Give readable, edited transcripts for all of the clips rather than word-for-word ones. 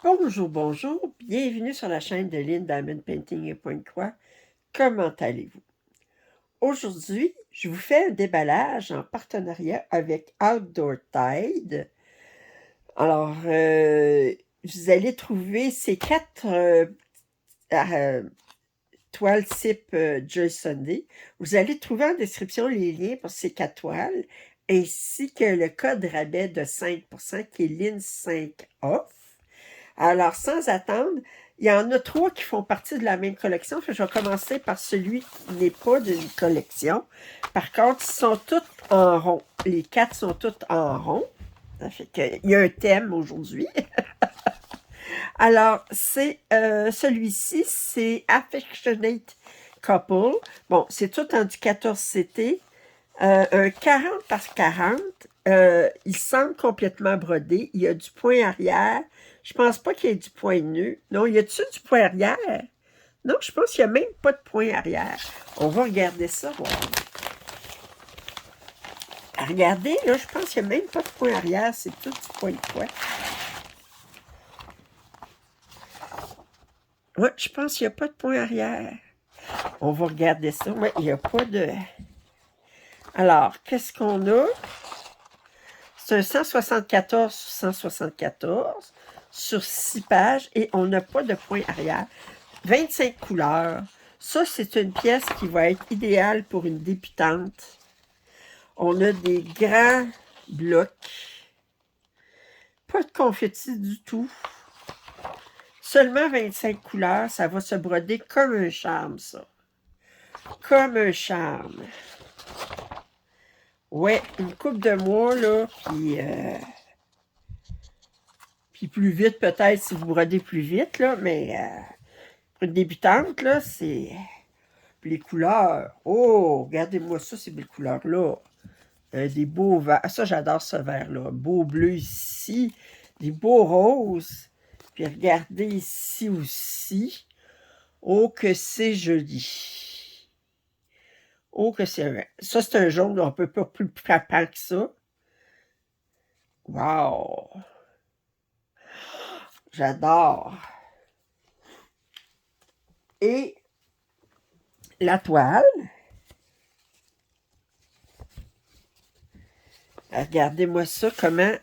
Bonjour, bonjour, bienvenue sur la chaîne de Lynn Diamond Painting et Point Croix. Comment allez-vous? Aujourd'hui, je vous fais un déballage en partenariat avec Outdoor Tide. Alors, vous allez trouver ces quatre euh, toiles type Joy Sunday. Vous allez trouver en description les liens pour ces quatre toiles, ainsi que le code rabais de 5% qui est LIN5OFF. Alors, sans attendre, il y en a trois qui font partie de la même collection. Je vais commencer par celui qui n'est pas d'une collection. Par contre, ils sont tous en rond. Les quatre sont toutes en rond. Ça fait qu'il y a un thème aujourd'hui. Alors, c'est celui-ci, c'est Affectionate Couple. Bon, c'est tout en du 14CT. Un 40 par 40. Il semble complètement brodé. Il y a du point arrière. Je pense pas qu'il y ait du point nœud. Non, y a-tu du point arrière? Non, je pense qu'il n'y a même pas de point arrière. On va regarder ça, voir. Regardez, là, je pense qu'il n'y a même pas de point arrière. C'est tout du point de poids. Oui, je pense qu'il n'y a pas de point arrière. On va regarder ça. Oui, il n'y a pas de... Alors, qu'est-ce qu'on a? C'est un 174 sur 174 sur 6 pages et on n'a pas de point arrière. 25 couleurs. Ça, c'est une pièce qui va être idéale pour une débutante. On a des grands blocs. Pas de confetti du tout. Seulement 25 couleurs. Ça va se broder comme un charme, ça. Comme un charme. Ouais, une coupe de mois, là, puis plus vite peut-être si vous brodez plus vite, là, mais pour une débutante, là, c'est... Puis les couleurs. Oh, regardez-moi ça, ces belles couleurs-là. Des beaux verts. Ça, j'adore ce vert-là. Beau bleu ici. Des beaux roses. Puis regardez ici aussi. Oh, que c'est joli. Oh, que c'est... Ça, c'est un jaune. On ne peut pas plus frappant que ça. Wow! J'adore. Et la toile. Regardez-moi ça, comment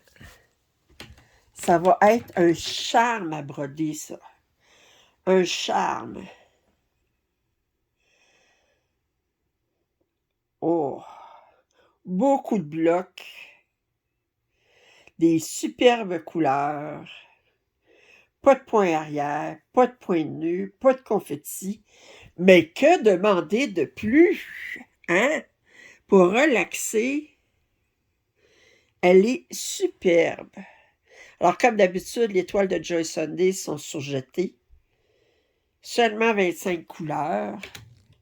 ça va être un charme à broder, ça. Un charme. Oh! Beaucoup de blocs. Des superbes couleurs. Pas de point arrière, pas de point de nœud, pas de confetti. Mais que demander de plus? Hein? Pour relaxer, elle est superbe. Alors, comme d'habitude, les toiles de Joy Sunday sont surjetées. Seulement 25 couleurs.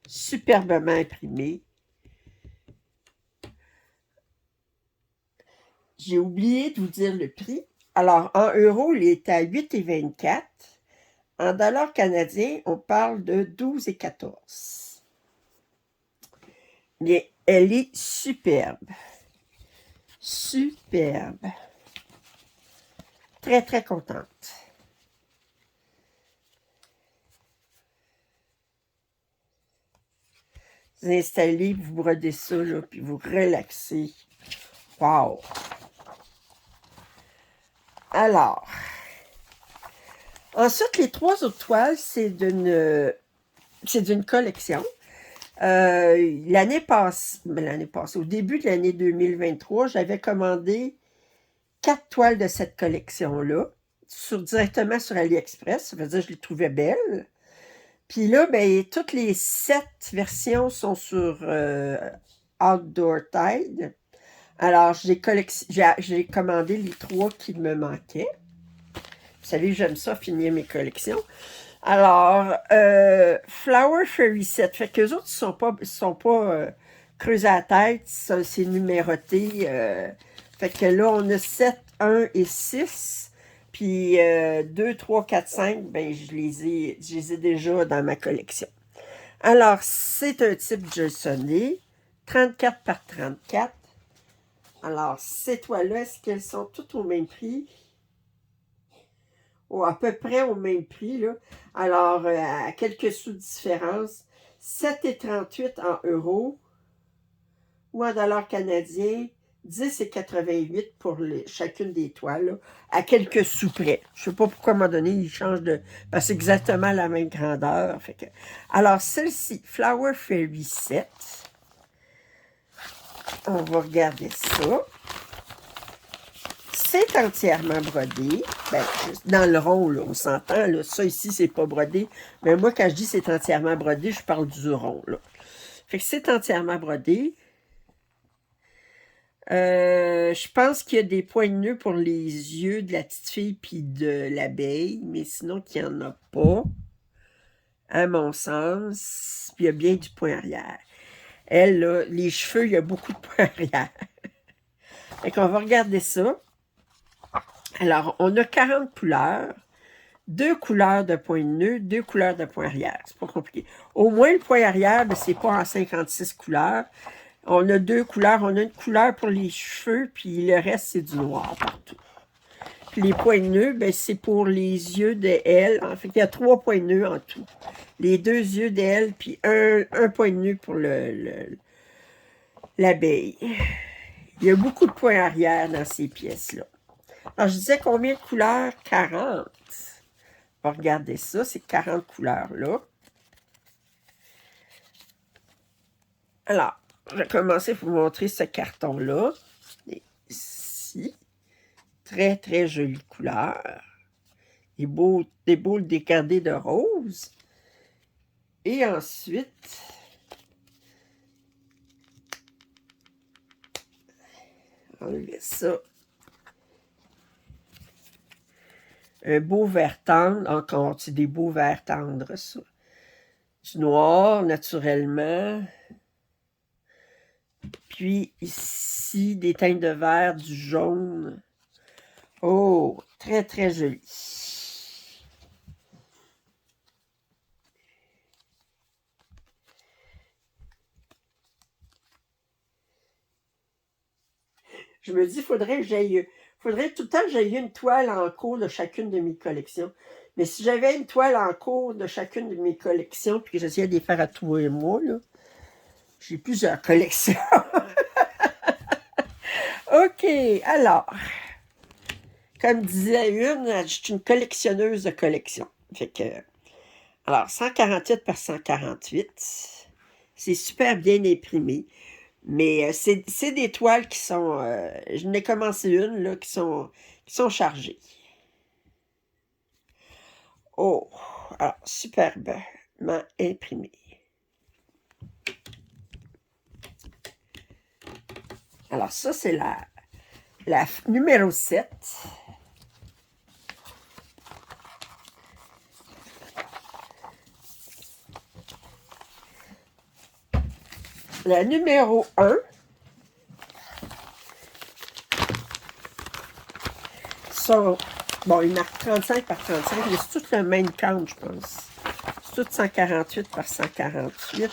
Superbement imprimées. J'ai oublié de vous dire le prix. Alors, en euros, il est à 8,24. En dollars canadiens, on parle de 12,14. Mais elle est superbe. Superbe. Très, très contente. Vous installez, vous brodez ça, là, puis vous relaxez. Wow! Alors, ensuite, les trois autres toiles, c'est d'une collection. L'année passée, au début de l'année 2023, j'avais commandé 4 toiles de cette collection-là, directement sur AliExpress. Ça veut dire que je les trouvais belles. Puis là, ben, toutes les 7 versions sont sur Outdoor Tide. Alors, j'ai commandé les 3 qui me manquaient. Vous savez, j'aime ça, finir mes collections. Alors, Flower Fairy Set. Fait qu'eux autres, ils sont pas creusés à la tête. C'est numéroté. Fait que là, on a 7, 1 et 6. Puis 2, 3, 4, 5, ben, je les ai déjà dans ma collection. Alors, c'est un type Joy-Sunday. 34 par 34. Alors, ces toiles-là, est-ce qu'elles sont toutes au même prix? à peu près au même prix, là. Alors, à quelques sous de différence, 7,38 en euros ou en dollars canadiens, 10,88 pour chacune des toiles, là, à quelques sous près. Je ne sais pas pourquoi, à un moment donné, ils changent de... Parce que c'est exactement la même grandeur. Fait que... Alors, celle-ci, Flower Fairy 7. On va regarder ça. C'est entièrement brodé. Ben, dans le rond, là, on s'entend. Là, ça ici, c'est pas brodé. Mais moi, quand je dis c'est entièrement brodé, je parle du rond. Là. Fait que c'est entièrement brodé. Je pense qu'il y a des points de nœud pour les yeux de la petite fille puis de l'abeille, mais sinon qu'il n'y en a pas, à mon sens. Puis il y a bien du point arrière. Elle, là, les cheveux, il y a beaucoup de points arrière. Fait qu'on va regarder ça. Alors, on a 40 couleurs. 2 couleurs de point de nœud, 2 couleurs de point arrière. C'est pas compliqué. Au moins, le point arrière, ben, c'est pas en 56 couleurs. On a 2 couleurs. On a une couleur pour les cheveux, puis le reste, c'est du noir partout. Puis les points de nœud, ben, c'est pour les yeux de elle. En fait, il y a 3 points de nœud en tout. Les 2 yeux d'elle, puis un point de nœud pour l'abeille. Il y a beaucoup de points arrière dans ces pièces-là. Alors, je disais combien de couleurs? 40. On va regarder ça, ces 40 couleurs-là. Alors, je vais commencer pour vous montrer ce carton-là. Ici. Très, très jolie couleur. Des beaux décardés de rose. Et ensuite, enlever ça. Un beau vert tendre, encore, c'est des beaux verts tendres, ça. Du noir, naturellement. Puis ici, des teintes de vert, du jaune. Oh, très, très joli. Je me dis, faudrait tout le temps que j'aille une toile en cours de chacune de mes collections. Mais si j'avais une toile en cours de chacune de mes collections, puis que j'essayais de les faire à tous les mois, là, j'ai plusieurs collections. OK, alors, comme disait une, je suis une collectionneuse de collections. Fait que, alors, 148 par 148, c'est super bien imprimé. Mais c'est des toiles qui sont... je n'ai commencé une, là, qui sont chargées. Oh! Alors, superbement imprimé. Alors, ça, c'est la numéro 7. La numéro 1. Sont, bon, il marque 35 par 35, mais c'est tout le même count, je pense. C'est tout 148 par 148.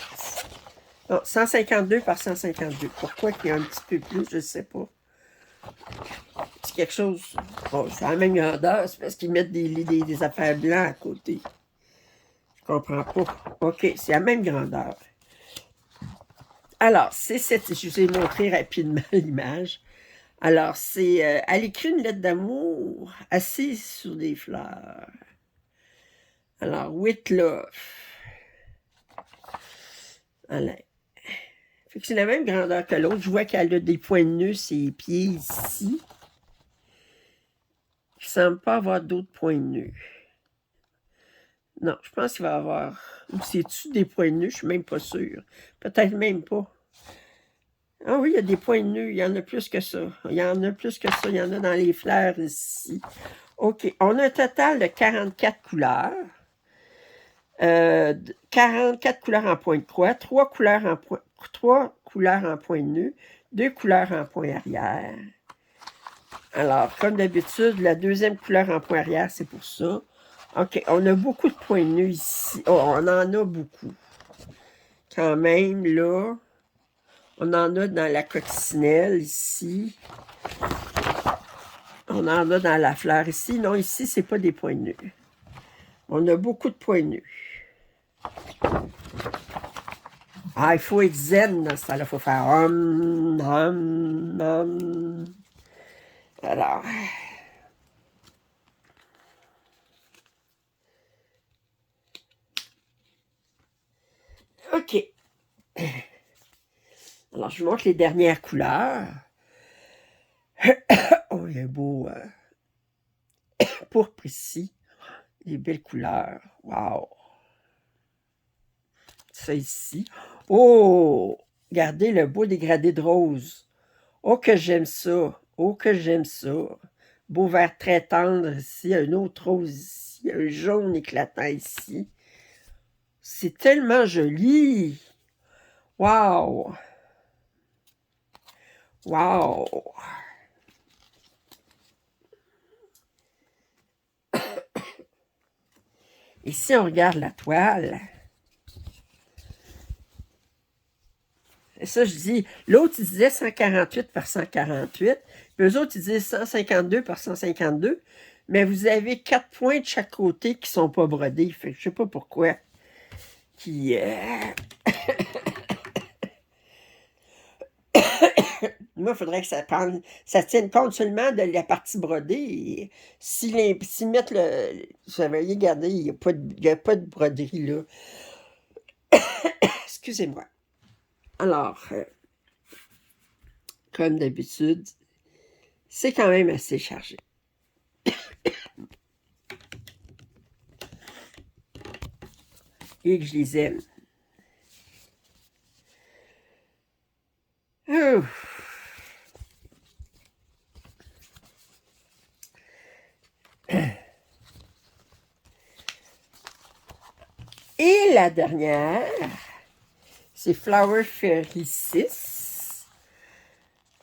Non, 152 par 152. Pourquoi qu'il y a un petit peu plus, je ne sais pas. C'est quelque chose... Bon, c'est la même grandeur, c'est parce qu'ils mettent des affaires blancs à côté. Je comprends pas. OK, c'est la même grandeur. Alors, c'est cette... Je vous ai montré rapidement l'image. Alors, c'est... elle écrit une lettre d'amour assise sur des fleurs. Alors, with love. Voilà. Fait que c'est la même grandeur que l'autre. Je vois qu'elle a des points de nœud, ses pieds ici. Il ne semble pas avoir d'autres points de nœud. Non, je pense qu'il va y avoir... Ou c'est-tu des points de nœud? Je ne suis même pas sûre. Peut-être même pas. Ah oui, il y a des points de nœud. Il y en a plus que ça. Il y en a plus que ça. Il y en a dans les fleurs ici. OK. On a un total de 44 couleurs. 44 couleurs en point de croix. 3 couleurs en point de nœud. 2 couleurs en point arrière. Alors, comme d'habitude, la deuxième couleur en point arrière, c'est pour ça. OK. On a beaucoup de points de nœud ici. Oh, on en a beaucoup. Quand même, là... On en a dans la coccinelle, ici. On en a dans la fleur ici. Non, ici, c'est pas des points nus. On a beaucoup de points nus. Ah, il faut être zen dans ce temps-là. Il faut faire Alors. OK. Alors, je vous montre les dernières couleurs. Oh, il y a un beau pourpre ici. Des belles couleurs. Wow. Ça ici. Oh! Regardez le beau dégradé de rose. Oh, que j'aime ça. Oh, que j'aime ça. Beau vert très tendre ici. Un autre rose ici. Un jaune éclatant ici. C'est tellement joli. Wow! Wow! Et si on regarde la toile, et ça je dis, l'autre il disait 148 par 148, puis eux autres ils disent 152 par 152, mais vous avez 4 points de chaque côté qui sont pas brodés, fait que je sais pas pourquoi. Qui, Moi, il faudrait que ça tienne compte seulement de la partie brodée. Et s'ils mettent le... Vous voyez, regardez, il n'y a pas de broderie là. Excusez-moi. Alors, comme d'habitude, c'est quand même assez chargé. Et que je les aime. Et la dernière, c'est Flower Fairy 6.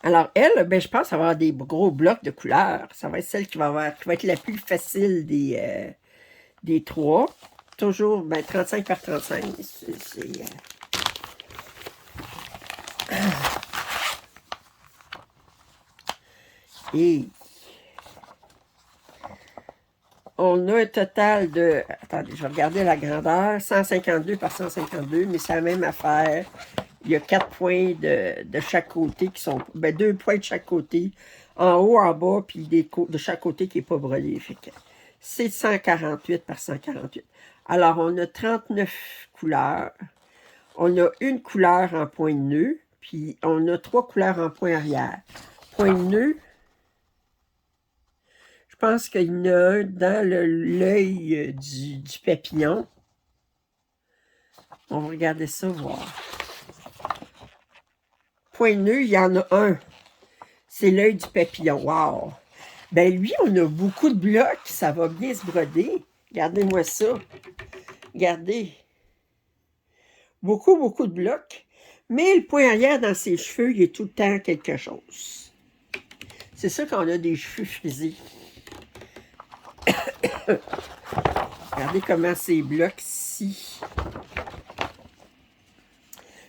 Alors, elle, ben, je pense qu'elle va avoir des gros blocs de couleurs. Ça va être celle qui va être la plus facile des trois. Toujours, ben, 35 par 35. Et on a un total de... Attendez, je vais regarder la grandeur. 152 par 152, mais c'est la même affaire. Il y a 4 points de chaque côté qui sont... Ben, 2 points de chaque côté. En haut, en bas, puis de chaque côté qui n'est pas brodé. Fait que c'est 148 par 148. Alors, on a 39 couleurs. On a une couleur en point de nœud, puis on a 3 couleurs en point arrière. Point de nœud, je pense qu'il y en a un dans l'œil du papillon. On va regarder ça, voir. Point de nœud, il y en a un. C'est l'œil du papillon. Wow! Ben lui, on a beaucoup de blocs. Ça va bien se broder. Regardez-moi ça. Regardez. Beaucoup, beaucoup de blocs. Mais le point arrière dans ses cheveux, il est tout le temps quelque chose. C'est ça qu'on a des cheveux frisés. Regardez comment c'est blocs ici.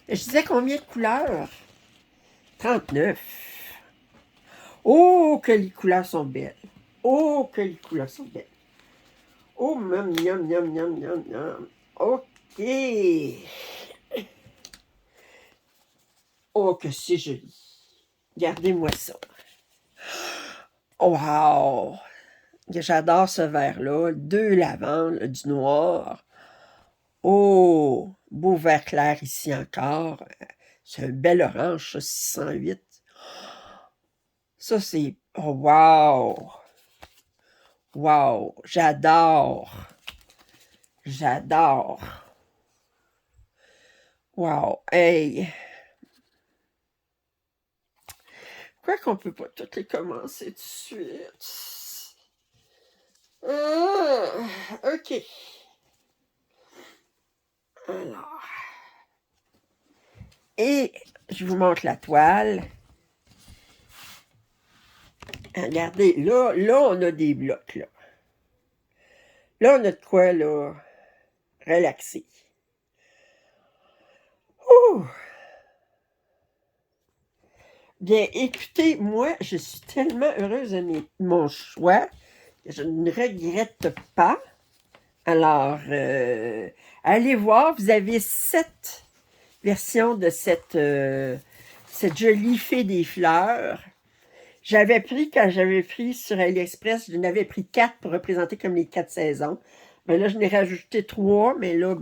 Je disais combien de couleurs? 39. Oh, que les couleurs sont belles. Oh, que les couleurs sont belles. Oh, miam, miam, miam, miam, miam, miam. OK. Oh, que c'est joli. Regardez-moi ça. Wow! J'adore ce vert-là. 2 lavandes, du noir. Oh! Beau vert clair ici encore. C'est un bel orange, ça, 608. Ça, c'est... Oh, wow! Wow! J'adore! J'adore! Wow! Hey! Pourquoi qu'on peut pas toutes les commencer tout de suite? OK. Alors. Et je vous montre la toile. Regardez, là, on a des blocs, là. Là, on a de quoi, là, relaxer. Ouh! Bien, écoutez, moi, je suis tellement heureuse de mon choix. Je ne regrette pas. Alors, allez voir, vous avez 7 versions de cette jolie fée des fleurs. Quand j'avais pris sur AliExpress, je n'avais pris 4 pour représenter comme les 4 saisons. Mais là, je n'ai rajouté 3, mais là,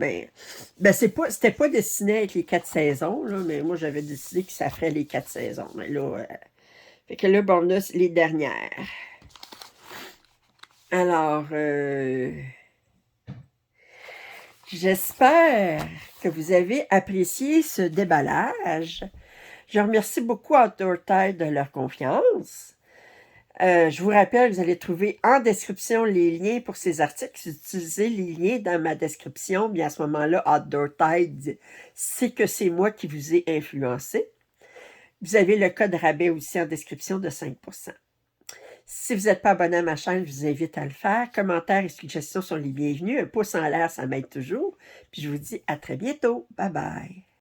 c'était pas destiné à être les 4 saisons, là, mais moi, j'avais décidé que ça ferait les 4 saisons. Mais là, fait que là, bon, là, c'est les dernières. Alors, j'espère que vous avez apprécié ce déballage. Je remercie beaucoup Outdoor Tide de leur confiance. Je vous rappelle, vous allez trouver en description les liens pour ces articles. Utilisez les liens dans ma description, mais à ce moment-là, Outdoor Tide, c'est que c'est moi qui vous ai influencé. Vous avez le code rabais aussi en description de 5%. Si vous n'êtes pas abonné à ma chaîne, je vous invite à le faire. Commentaires et suggestions sont les bienvenus. Un pouce en l'air, ça m'aide toujours. Puis je vous dis à très bientôt. Bye bye.